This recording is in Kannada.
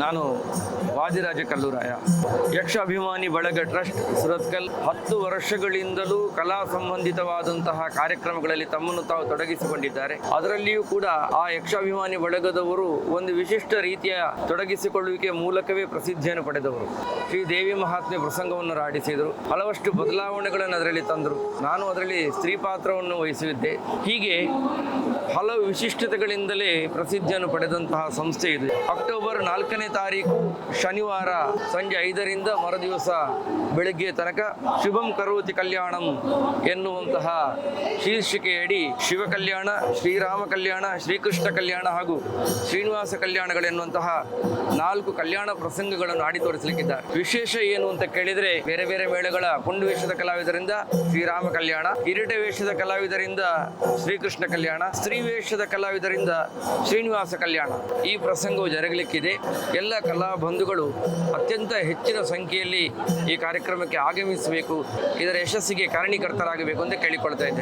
ನಾನು ವಾದಿರಾಜ ಕಲ್ಲೂರಾಯ. ಯಕ್ಷಾಭಿಮಾನಿ ಬಳಗ ಟ್ರಸ್ಟ್ ಸುರತ್ಕಲ್ 10 ವರ್ಷಗಳಿಂದಲೂ ಕಲಾ ಸಂಬಂಧಿತವಾದಂತಹ ಕಾರ್ಯಕ್ರಮಗಳಲ್ಲಿ ತಮ್ಮನ್ನು ತಾವು ತೊಡಗಿಸಿಕೊಂಡಿದ್ದಾರೆ. ಅದರಲ್ಲಿಯೂ ಕೂಡ ಆ ಯಕ್ಷಾಭಿಮಾನಿ ಬಳಗದವರು ಒಂದು ವಿಶಿಷ್ಟ ರೀತಿಯ ತೊಡಗಿಸಿಕೊಳ್ಳುವಿಕೆ ಮೂಲಕವೇ ಪ್ರಸಿದ್ಧಿಯನ್ನು ಪಡೆದವರು. ಶ್ರೀ ದೇವಿ ಮಹಾತ್ಮೆ ಪ್ರಸಂಗವನ್ನು ಆಡಿಸಿದರು. ಹಲವಷ್ಟು ಬದಲಾವಣೆಗಳನ್ನು ಅದರಲ್ಲಿ ತಂದರು. ನಾನು ಅದರಲ್ಲಿ ಸ್ತ್ರೀ ಪಾತ್ರವನ್ನು ವಹಿಸಿದ್ದೆ. ಹೀಗೆ ಹಲವು ವಿಶಿಷ್ಟತೆಗಳಿಂದಲೇ ಪ್ರಸಿದ್ಧಿಯನ್ನು ಪಡೆದಂತಹ ಸಂಸ್ಥೆ ಇದು. ಅಕ್ಟೋಬರ್ 4ನೇ ತಾರೀಕು ಶನಿವಾರ ಸಂಜೆ 5ರಿಂದ ಮರುದಿವಸ ಬೆಳಗ್ಗೆ ತನಕ ಶುಭಂ ಕರೋತಿ ಕಲ್ಯಾಣಂ ಎನ್ನುವಂತಹ ಶೀರ್ಷಿಕೆಯಡಿ ಶಿವ ಕಲ್ಯಾಣ, ಶ್ರೀರಾಮ ಕಲ್ಯಾಣ, ಶ್ರೀಕೃಷ್ಣ ಕಲ್ಯಾಣ ಹಾಗೂ ಶ್ರೀನಿವಾಸ ಕಲ್ಯಾಣಗಳೆನ್ನುವಂತಹ 4 ಕಲ್ಯಾಣ ಪ್ರಸಂಗಗಳನ್ನು ಆಡಿ ತೋರಿಸಲಿಕ್ಕಿದ್ದಾರೆ. ವಿಶೇಷ ಏನು ಅಂತ ಕೇಳಿದರೆ, ಬೇರೆ ಬೇರೆ ಮೇಳಗಳ ಕುಂಡು ವೇಷದ ಕಲಾವಿದರಿಂದ ಶ್ರೀರಾಮ ಕಲ್ಯಾಣ, ಕಿರೀಟ ವೇಷದ ಕಲಾವಿದರಿಂದ ಶ್ರೀಕೃಷ್ಣ ಕಲ್ಯಾಣ, ಸ್ತ್ರೀ ವೇಷದ ಕಲಾವಿದರಿಂದ ಶ್ರೀನಿವಾಸ ಕಲ್ಯಾಣ ಈ ಪ್ರಸಂಗವು ಜರುಗಲಿಕ್ಕಿದೆ. ಎಲ್ಲ ಕಲಾ ಬಂಧುಗಳು ಅತ್ಯಂತ ಹೆಚ್ಚಿನ ಸಂಖ್ಯೆಯಲ್ಲಿ ಈ ಕಾರ್ಯಕ್ರಮಕ್ಕೆ ಆಗಮಿಸಬೇಕು, ಇದರ ಯಶಸ್ಸಿಗೆ ಕಾರಣೀಕರ್ತರಾಗಬೇಕು ಅಂತ ಕೇಳಿಕೊಳ್ತಾ ಇದ್ದೇನೆ.